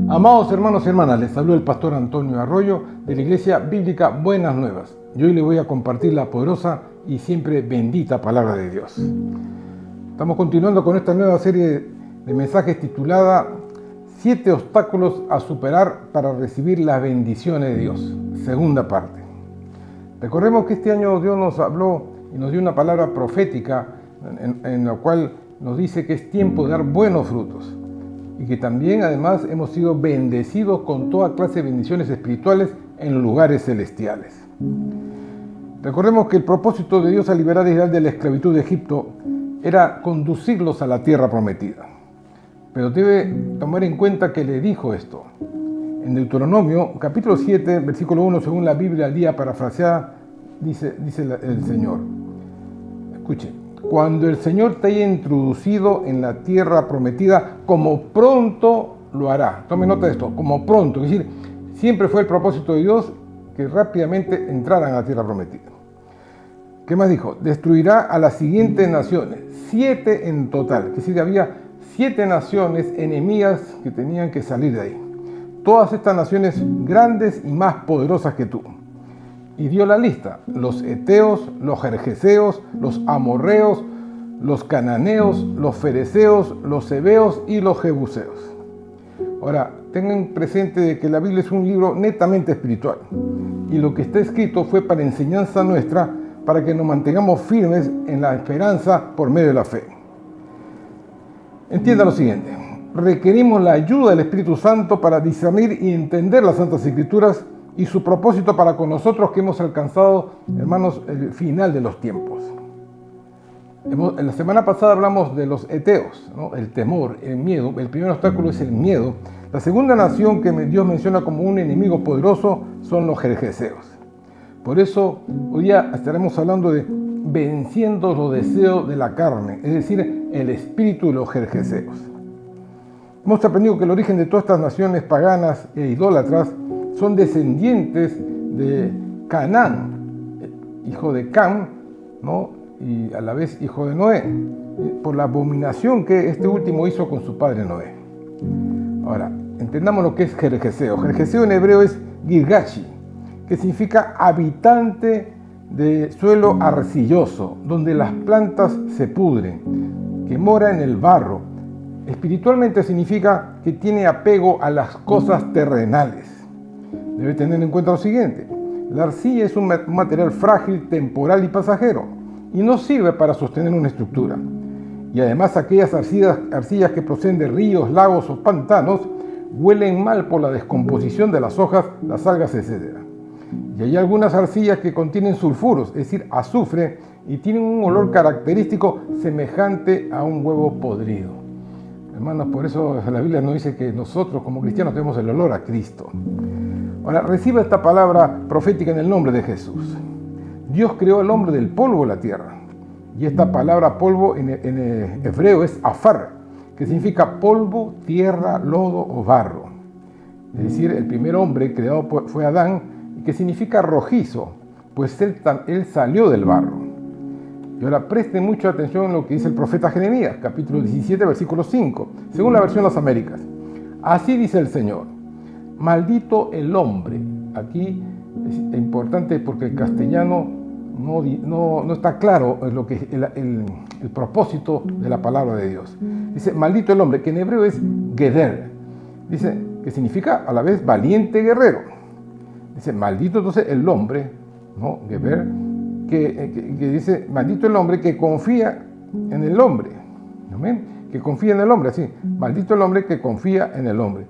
Amados hermanos y hermanas, les saluda el pastor Antonio Arroyo de la Iglesia Bíblica Buenas Nuevas. Y hoy les voy a compartir la poderosa y siempre bendita palabra de Dios. Estamos continuando con esta nueva serie de mensajes titulada 7 obstáculos a superar para recibir las bendiciones de Dios. Segunda parte. Recordemos que este año Dios nos habló y nos dio una palabra profética en la cual nos dice que es tiempo de dar buenos frutos. Y que también además hemos sido bendecidos con toda clase de bendiciones espirituales en lugares celestiales. Recordemos que el propósito de Dios al liberar a Israel de la esclavitud de Egipto era conducirlos a la tierra prometida. Pero debe tomar en cuenta que le dijo esto. En Deuteronomio, capítulo 7, versículo 1, según la Biblia al día parafraseada, dice el Señor. Escuchen. Cuando el Señor te haya introducido en la tierra prometida, como pronto lo hará. Tome nota de esto, como pronto. Es decir, siempre fue el propósito de Dios que rápidamente entraran a la tierra prometida. ¿Qué más dijo? Destruirá a las siguientes naciones, 7 en total. Es decir, había 7 naciones enemigas que tenían que salir de ahí. Todas estas naciones grandes y más poderosas que tú. Y dio la lista: los heteos, los gergeseos, los amorreos, los cananeos, los fereceos, los heveos y los jebuseos. Ahora, tengan presente de que la Biblia es un libro netamente espiritual. Y lo que está escrito fue para enseñanza nuestra, para que nos mantengamos firmes en la esperanza por medio de la fe. Entienda lo siguiente: requerimos la ayuda del Espíritu Santo para discernir y entender las Santas Escrituras y su propósito para con nosotros que hemos alcanzado, hermanos, el final de los tiempos. En la semana pasada hablamos de los heteos, ¿no? El temor, el miedo. El primer obstáculo es el miedo. La segunda nación que Dios menciona como un enemigo poderoso son los gergeseos. Por eso hoy día estaremos hablando de venciendo los deseos de la carne, es decir, el espíritu de los gergeseos. Hemos aprendido que el origen de todas estas naciones paganas e idólatras son descendientes de Canaán, hijo de Cam, ¿no? Y a la vez hijo de Noé, por la abominación que este último hizo con su padre Noé. Ahora, entendamos lo que es gergeseo. Gergeseo en hebreo es Girgashi, que significa habitante de suelo arcilloso, donde las plantas se pudren, que mora en el barro. Espiritualmente significa que tiene apego a las cosas terrenales. Debe tener en cuenta lo siguiente: la arcilla es un material frágil, temporal y pasajero, y no sirve para sostener una estructura. Y además aquellas arcillas que proceden de ríos, lagos o pantanos huelen mal por la descomposición de las hojas, las algas, etc. Y hay algunas arcillas que contienen sulfuros, es decir, azufre, y tienen un olor característico semejante a un huevo podrido. Hermanos, por eso la Biblia nos dice que nosotros como cristianos tenemos el olor a Cristo. Ahora, reciba esta palabra profética en el nombre de Jesús. Dios creó al hombre del polvo de la tierra. Y esta palabra polvo en hebreo es afar, que significa polvo, tierra, lodo o barro. Es decir, el primer hombre creado fue Adán, que significa rojizo, pues él salió del barro. Y ahora presten mucha atención en lo que dice el profeta Jeremías, capítulo 17, versículo 5, según la versión Las Américas. Así dice el Señor: maldito el hombre. Aquí es importante porque el castellano no está claro en lo que el propósito de la palabra de Dios. Dice maldito el hombre, que en hebreo es Geder. Dice que significa a la vez valiente guerrero. Dice maldito entonces el hombre, ¿no? Geber, que dice maldito el hombre que confía en el hombre. ¿Amén? Que confía en el hombre, así. Maldito el hombre que confía en el hombre.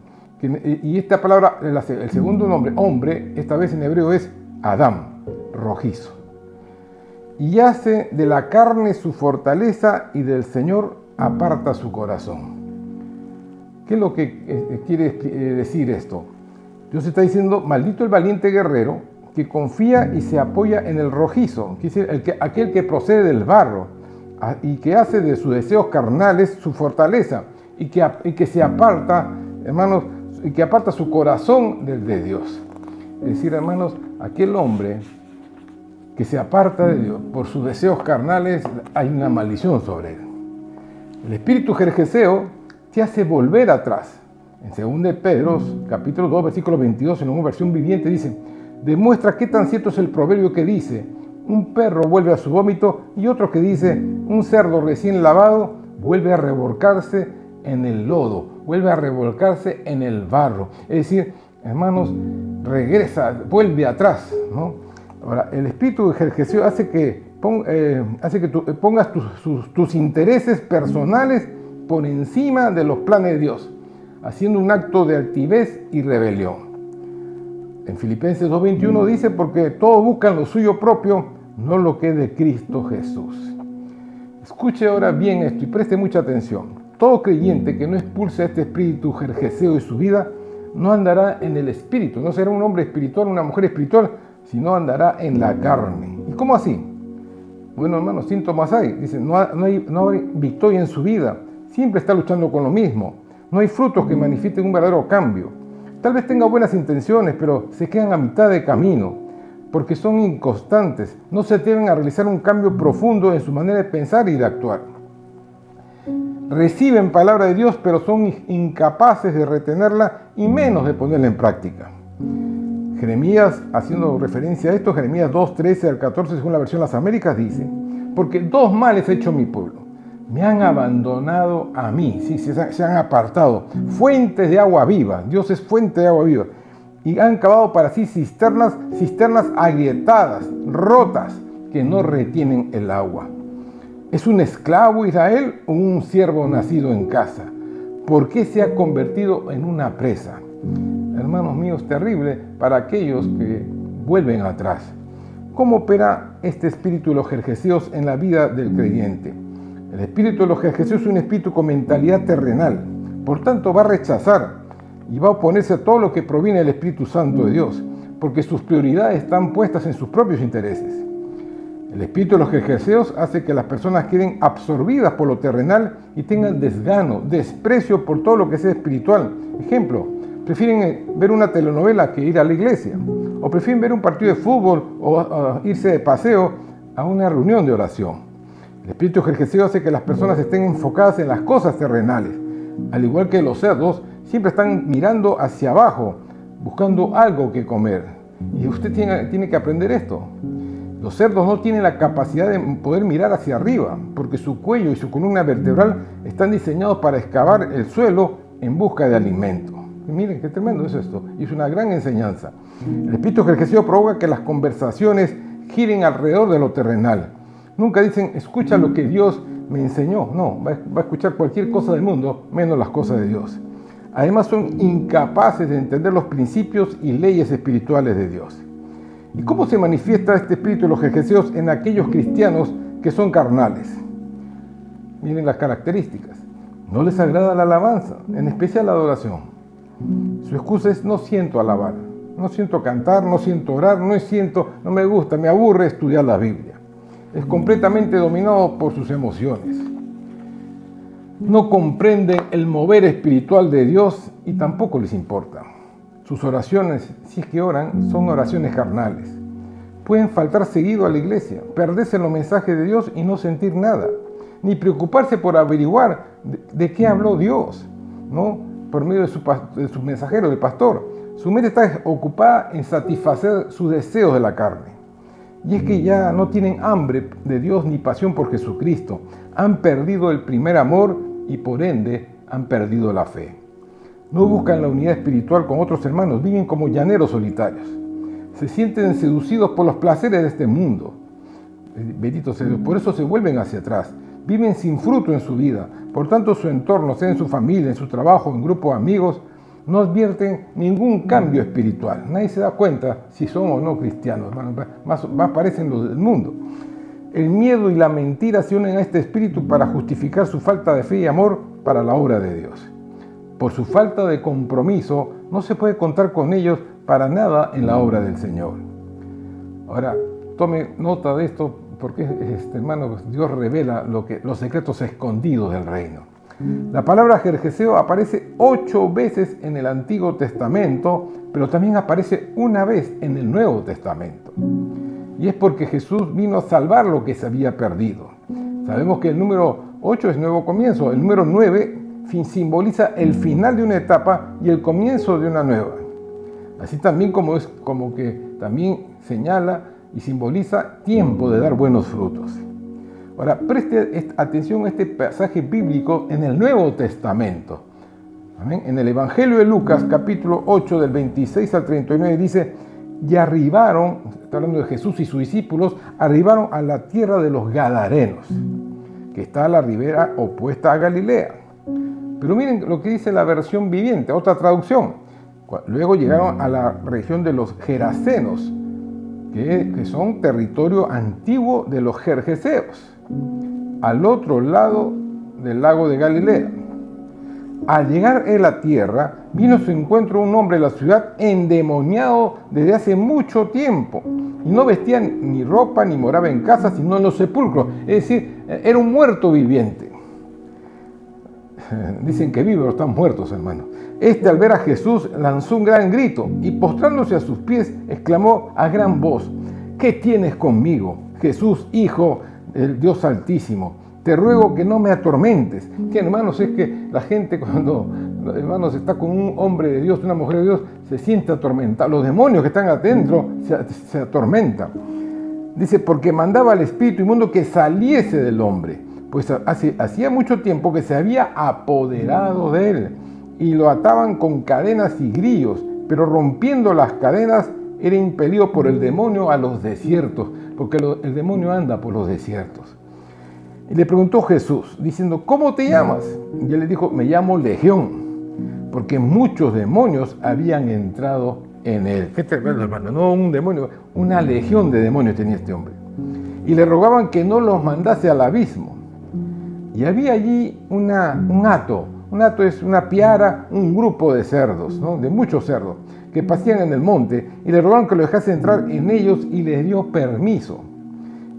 Y esta palabra, el segundo nombre, hombre, esta vez en hebreo es Adán, rojizo. Y hace de la carne su fortaleza y del Señor aparta su corazón. ¿Qué es lo que quiere decir esto? Dios está diciendo, maldito el valiente guerrero que confía y se apoya en el rojizo, que es aquel que procede del barro y que hace de sus deseos carnales su fortaleza y que se aparta, hermanos, y que aparta su corazón del de Dios. Es decir, hermanos, aquel hombre que se aparta de Dios por sus deseos carnales, hay una maldición sobre él. El espíritu gergeseo te hace volver atrás En 2 de Pedro, capítulo 2, versículo 22, en una versión viviente, dice: demuestra qué tan cierto es el proverbio que dice: un perro vuelve a su vómito, y otro que dice: un cerdo recién lavado vuelve a revolcarse en el lodo, vuelve a revolcarse en el barro. Es decir, hermanos, regresa, vuelve atrás, ¿no? Ahora, el espíritu de Jerjeseo hace que pongas tus intereses personales por encima de los planes de Dios, haciendo un acto de altivez y rebelión. En Filipenses 2:21 dice: porque todos buscan lo suyo propio, no lo que es de Cristo Jesús. Escuche ahora bien esto y preste mucha atención. Todo creyente que no expulse este espíritu jerjeseo de su vida no andará en el espíritu, no será un hombre espiritual, una mujer espiritual, sino andará en la carne. ¿Y cómo así? Bueno, hermanos, síntomas hay. Dice, no hay victoria en su vida, siempre está luchando con lo mismo, no hay frutos que manifiesten un verdadero cambio. Tal vez tenga buenas intenciones, pero se quedan a mitad de camino, porque son inconstantes, no se atreven a realizar un cambio profundo en su manera de pensar y de actuar. Reciben palabra de Dios, pero son incapaces de retenerla y menos de ponerla en práctica. Jeremías, haciendo referencia a esto, Jeremías 2:13 al 14, según la versión Las Américas, dice: porque dos males ha hecho mi pueblo. Me han abandonado a mí, sí, se han apartado. Fuentes de agua viva, Dios es fuente de agua viva. Y han cavado para sí cisternas agrietadas, rotas, que no retienen el agua. ¿Es un esclavo Israel o un siervo nacido en casa? ¿Por qué se ha convertido en una presa? Hermanos míos, terrible para aquellos que vuelven atrás. ¿Cómo opera este espíritu de los jerjeseos en la vida del creyente? El espíritu de los jerjeseos es un espíritu con mentalidad terrenal. Por tanto, va a rechazar y va a oponerse a todo lo que proviene del Espíritu Santo de Dios, porque sus prioridades están puestas en sus propios intereses. El espíritu de los jerjeseos hace que las personas queden absorbidas por lo terrenal y tengan desgano, desprecio por todo lo que sea espiritual. Ejemplo, prefieren ver una telenovela que ir a la iglesia, o prefieren ver un partido de fútbol o irse de paseo a una reunión de oración. El espíritu jerjeseo hace que las personas estén enfocadas en las cosas terrenales, al igual que los cerdos siempre están mirando hacia abajo, buscando algo que comer. Y usted tiene que aprender esto. Los cerdos no tienen la capacidad de poder mirar hacia arriba, porque su cuello y su columna vertebral están diseñados para excavar el suelo en busca de alimento. Y miren qué tremendo es esto, y es una gran enseñanza. El espíritu jerjeseo provoca que las conversaciones giren alrededor de lo terrenal. Nunca dicen: escucha lo que Dios me enseñó. No, va a escuchar cualquier cosa del mundo, menos las cosas de Dios. Además, son incapaces de entender los principios y leyes espirituales de Dios. ¿Y cómo se manifiesta este espíritu de los jerjeseos en aquellos cristianos que son carnales? Miren las características. No les agrada la alabanza, en especial la adoración. Su excusa es: no siento alabar, no siento cantar, no siento orar, no me gusta, me aburre estudiar la Biblia. Es completamente dominado por sus emociones. No comprenden el mover espiritual de Dios y tampoco les importa. Sus oraciones, si es que oran, son oraciones carnales. Pueden faltar seguido a la iglesia, perderse los mensajes de Dios y no sentir nada, ni preocuparse por averiguar de qué habló Dios, ¿no? Por medio de su mensajero, del pastor. Su mente está ocupada en satisfacer sus deseos de la carne. Y es que ya no tienen hambre de Dios ni pasión por Jesucristo. Han perdido el primer amor y por ende han perdido la fe. No buscan la unidad espiritual con otros hermanos, viven como llaneros solitarios. Se sienten seducidos por los placeres de este mundo. Bendito sea Dios, por eso se vuelven hacia atrás. Viven sin fruto en su vida. Por tanto, su entorno, sea en su familia, en su trabajo, en grupo de amigos, no advierten ningún cambio espiritual. Nadie se da cuenta si son o no cristianos. Más parecen los del mundo. El miedo y la mentira se unen a este espíritu para justificar su falta de fe y amor para la obra de Dios. Por su falta de compromiso, no se puede contar con ellos para nada en la obra del Señor. Ahora, tome nota de esto, porque, hermano, Dios revela los secretos escondidos del reino. La palabra jerjeseo aparece 8 veces en el Antiguo Testamento, pero también aparece una vez en el Nuevo Testamento. Y es porque Jesús vino a salvar lo que se había perdido. Sabemos que el número 8 es nuevo comienzo, el número 9 simboliza el final de una etapa y el comienzo de una nueva. Así también como que también señala y simboliza tiempo de dar buenos frutos. Ahora, preste atención a este pasaje bíblico en el Nuevo Testamento. ¿Amén? En el Evangelio de Lucas, capítulo 8, del 26 al 39, dice: y arribaron, está hablando de Jesús y sus discípulos, arribaron a la tierra de los Gadarenos, que está a la ribera opuesta a Galilea. Pero miren lo que dice la versión viviente, otra traducción. Luego llegaron a la región de los Gerasenos, que son territorio antiguo de los Gergeseos, al otro lado del lago de Galilea. Al llegar a la tierra, vino a su encuentro un hombre de la ciudad endemoniado desde hace mucho tiempo, y no vestía ni ropa ni moraba en casa, sino en los sepulcros, es decir, era un muerto viviente. Dicen que vivos están muertos, hermanos. Al ver a Jesús, lanzó un gran grito y postrándose a sus pies, exclamó a gran voz: ¿qué tienes conmigo, Jesús, Hijo del Dios Altísimo? Te ruego que no me atormentes. Que, hermanos, es que la gente cuando, hermanos, está con un hombre de Dios, una mujer de Dios, se siente atormentada. Los demonios que están adentro se atormentan. Dice, porque mandaba al espíritu inmundo que saliese del hombre, pues hacía mucho tiempo que se había apoderado de él, y lo ataban con cadenas y grillos, pero rompiendo las cadenas era impelido por el demonio a los desiertos, porque el demonio anda por los desiertos. Y le preguntó Jesús, diciendo, ¿cómo te llamas? Y él le dijo, me llamo Legión, porque muchos demonios habían entrado en él. Qué tremendo, hermano, no un demonio, una legión de demonios tenía este hombre. Y le rogaban que no los mandase al abismo. Y había allí un hato. Un hato es una piara, un grupo de cerdos, ¿no? De muchos cerdos, que pasían en el monte, y le rogaron que lo dejase entrar en ellos, y les dio permiso.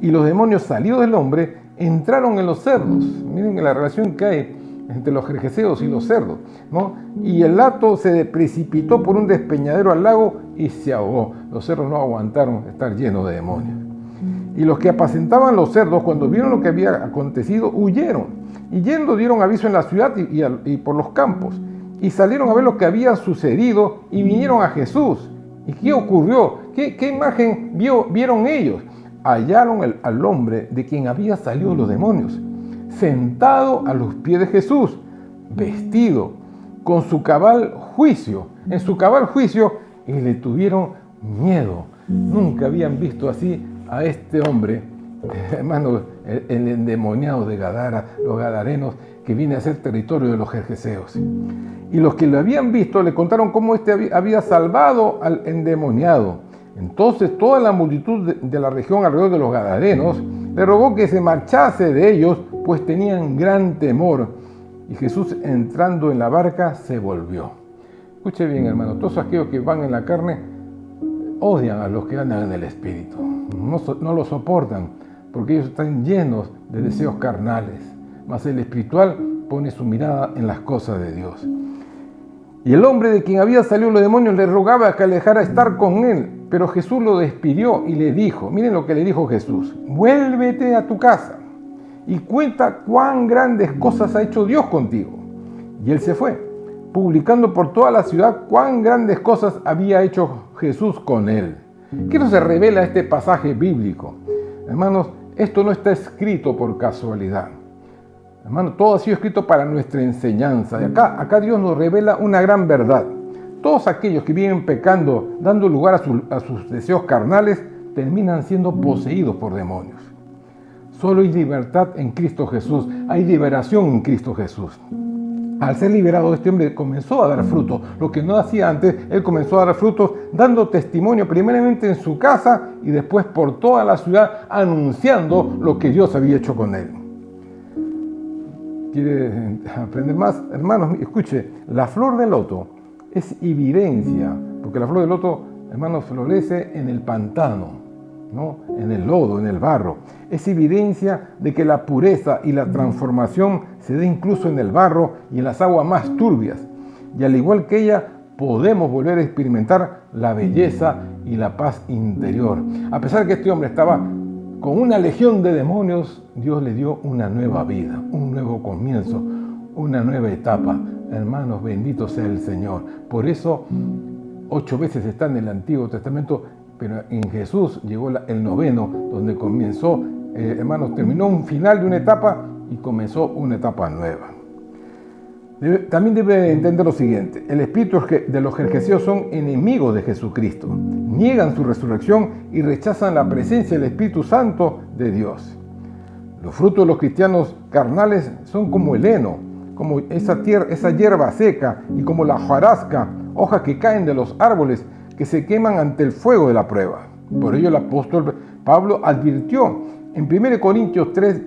Y los demonios salidos del hombre entraron en los cerdos. Miren la relación que hay entre los gergeseos y los cerdos, ¿no? Y el hato se precipitó por un despeñadero al lago y se ahogó. Los cerdos no aguantaron estar llenos de demonios. Y los que apacentaban los cerdos, cuando vieron lo que había acontecido, huyeron. Y yendo dieron aviso en la ciudad y por los campos. Y salieron a ver lo que había sucedido y vinieron a Jesús. ¿Y qué ocurrió? ¿Qué imagen vieron ellos? Hallaron al hombre de quien había salido los demonios, sentado a los pies de Jesús, vestido, con su cabal juicio, en su cabal juicio, y le tuvieron miedo. Nunca habían visto así a este hombre, hermano, el endemoniado de Gadara, los gadarenos, que viene a ser territorio de los gergeseos. Y los que lo habían visto le contaron cómo este había salvado al endemoniado. Entonces toda la multitud de la región alrededor de los gadarenos le rogó que se marchase de ellos, pues tenían gran temor. Y Jesús, entrando en la barca, se volvió. Escuche bien, hermano, todos aquellos que van en la carne odian a los que andan en el espíritu. No lo soportan, porque ellos están llenos de deseos carnales. Mas el espiritual pone su mirada en las cosas de Dios. Y el hombre de quien había salido los demonios le rogaba que alejara estar con él. Pero Jesús lo despidió y le dijo, miren lo que le dijo Jesús: vuélvete a tu casa y cuenta cuán grandes cosas ha hecho Dios contigo. Y él se fue, publicando por toda la ciudad cuán grandes cosas había hecho Jesús con él. ¿Qué nos revela este pasaje bíblico? Hermanos, esto no está escrito por casualidad. Hermanos, todo ha sido escrito para nuestra enseñanza. Y acá Dios nos revela una gran verdad. Todos aquellos que vienen pecando, dando lugar a sus deseos carnales, terminan siendo poseídos por demonios. Solo hay libertad en Cristo Jesús, hay liberación en Cristo Jesús. Al ser liberado, este hombre comenzó a dar fruto. Lo que no hacía antes, él comenzó a dar frutos, dando testimonio primeramente en su casa y después por toda la ciudad, anunciando lo que Dios había hecho con él. ¿Quiere aprender más? Hermanos, escuche, la flor de loto es evidencia, porque la flor de loto, hermanos, florece en el pantano, ¿no? En el lodo, en el barro. Es evidencia de que la pureza y la transformación se da incluso en el barro y en las aguas más turbias. Y al igual que ella, podemos volver a experimentar la belleza y la paz interior. A pesar de que este hombre estaba con una legión de demonios, Dios le dio una nueva vida, un nuevo comienzo, una nueva etapa. Hermanos, bendito sea el Señor. Por eso 8 veces está en el Antiguo Testamento, pero en Jesús llegó el 9º, donde comenzó, hermanos, terminó un final de una etapa y comenzó una etapa nueva. También debe entender lo siguiente: el espíritu de los gergeseos son enemigos de Jesucristo, niegan su resurrección y rechazan la presencia del Espíritu Santo de Dios. Los frutos de los cristianos carnales son como el heno, como esa hierba seca, y como la hojarasca, hojas que caen de los árboles que se queman ante el fuego de la prueba. Por ello el apóstol Pablo advirtió en 1 Corintios 3,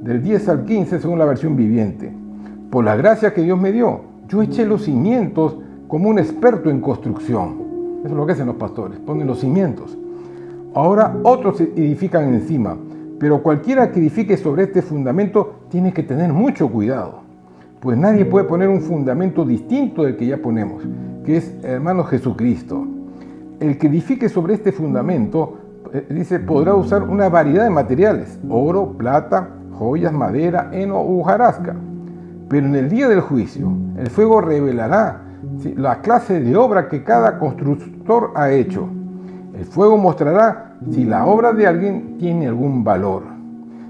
del 10 al 15, según la versión viviente: por la gracia que Dios me dio, yo eché los cimientos como un experto en construcción. Eso es lo que hacen los pastores, ponen los cimientos. Ahora otros edifican encima, pero cualquiera que edifique sobre este fundamento tiene que tener mucho cuidado, pues nadie puede poner un fundamento distinto del que ya ponemos, que es, hermano, Jesucristo. El que edifique sobre este fundamento, dice, podrá usar una variedad de materiales: oro, plata, joyas, madera, heno u hojarasca. Pero en el día del juicio, el fuego revelará la clase de obra que cada constructor ha hecho. El fuego mostrará si la obra de alguien tiene algún valor.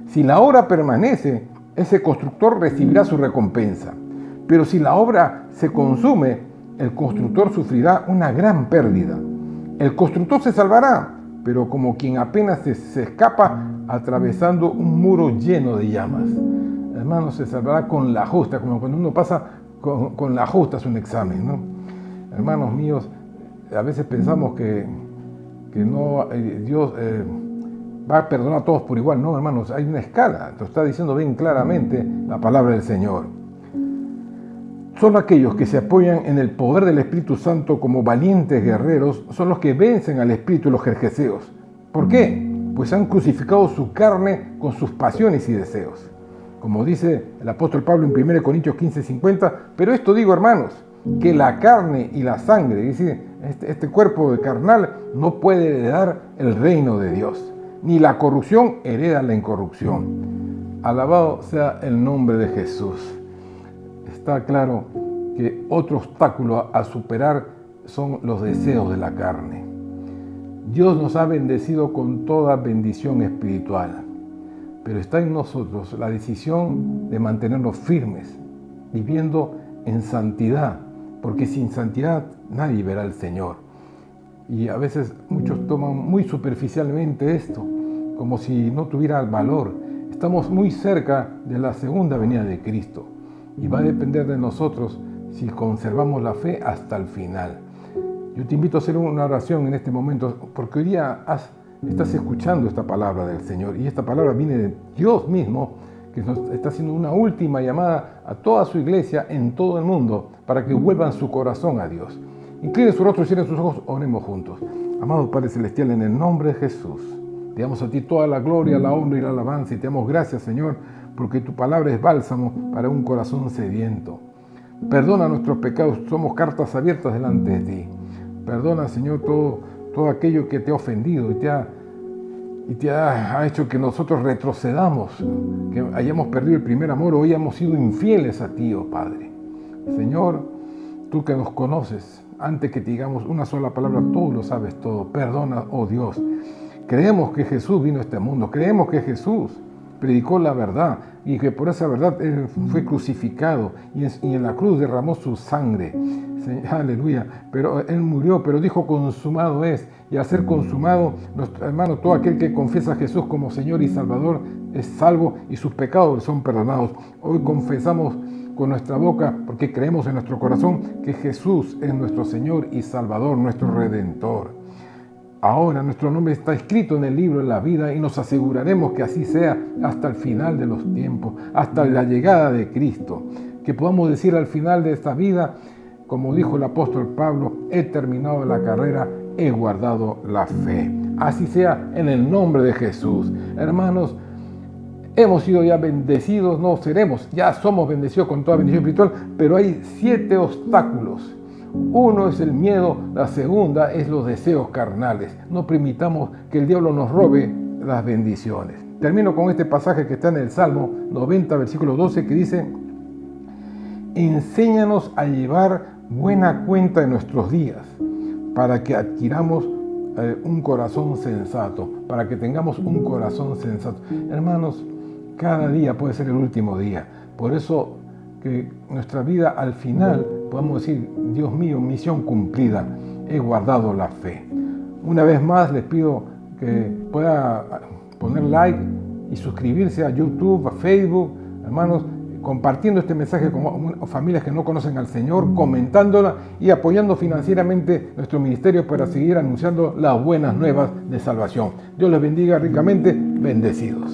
Si la obra permanece, ese constructor recibirá su recompensa. Pero si la obra se consume, el constructor sufrirá una gran pérdida. El constructor se salvará, pero como quien apenas se escapa atravesando un muro lleno de llamas. Hermanos, se salvará con la justa, como cuando uno pasa con la justa es un examen, ¿no? Hermanos míos, a veces pensamos que no, Dios va a perdonar a todos por igual. No, hermanos, hay una escala. Lo está diciendo bien claramente la palabra del Señor. Solo aquellos que se apoyan en el poder del Espíritu Santo como valientes guerreros son los que vencen al espíritu de los gergeseos. ¿Por qué? Pues han crucificado su carne con sus pasiones y deseos. Como dice el apóstol Pablo en 1 Corintios 15:50, pero esto digo, hermanos, que la carne y la sangre, es decir, este cuerpo carnal, no puede heredar el reino de Dios, ni la corrupción hereda la incorrupción. Alabado sea el nombre de Jesús. Está claro que otro obstáculo a superar son los deseos de la carne. Dios nos ha bendecido con toda bendición espiritual, pero está en nosotros la decisión de mantenernos firmes, viviendo en santidad, porque sin santidad nadie verá al Señor. Y a veces muchos toman muy superficialmente esto, como si no tuviera valor. Estamos muy cerca de la segunda venida de Cristo, y va a depender de nosotros si conservamos la fe hasta el final. Yo te invito a hacer una oración en este momento, porque hoy día estás escuchando esta palabra del Señor, y esta palabra viene de Dios mismo, que nos está haciendo una última llamada a toda su iglesia en todo el mundo para que vuelvan su corazón a Dios. Inclinen su rostro y cierren sus ojos, oremos juntos. Amado Padre Celestial, en el nombre de Jesús, te damos a ti toda la gloria, la honra y la alabanza, y te damos gracias, Señor, porque tu palabra es bálsamo para un corazón sediento. Perdona nuestros pecados, somos cartas abiertas delante de ti. Perdona, Señor, todo aquello que te ha ofendido y te ha hecho que nosotros retrocedamos, que hayamos perdido el primer amor o hayamos sido infieles a ti, oh Padre. Señor, tú que nos conoces, antes que te digamos una sola palabra, tú lo sabes todo. Perdona, oh Dios. Creemos que Jesús vino a este mundo, creemos que Jesús predicó la verdad y que por esa verdad Él fue crucificado y en la cruz derramó su sangre. Aleluya. Pero Él murió, pero dijo consumado es. Y al ser consumado, nuestro hermano, todo aquel que confiesa a Jesús como Señor y Salvador es salvo y sus pecados son perdonados. Hoy confesamos con nuestra boca, porque creemos en nuestro corazón que Jesús es nuestro Señor y Salvador, nuestro Redentor. Ahora nuestro nombre está escrito en el libro de la vida y nos aseguraremos que así sea hasta el final de los tiempos, hasta la llegada de Cristo. Que podamos decir al final de esta vida, como dijo el apóstol Pablo, he terminado la carrera, he guardado la fe. Así sea en el nombre de Jesús. Hermanos, hemos sido ya bendecidos, no seremos, ya somos bendecidos con toda bendición espiritual, pero hay 7 obstáculos. Uno es el miedo, la segunda es los deseos carnales. No permitamos que el diablo nos robe las bendiciones. Termino con este pasaje que está en el Salmo 90, versículo 12, que dice: Enséñanos a llevar buena cuenta de nuestros días, para que adquiramos un corazón sensato, para que tengamos un corazón sensato. Hermanos, cada día puede ser el último día. Por eso que nuestra vida al final podamos decir, Dios mío, misión cumplida, he guardado la fe. Una vez más les pido que pueda poner like y suscribirse a YouTube, a Facebook, hermanos, compartiendo este mensaje con familias que no conocen al Señor, comentándola y apoyando financieramente nuestro ministerio para seguir anunciando las buenas nuevas de salvación. Dios les bendiga ricamente, bendecidos.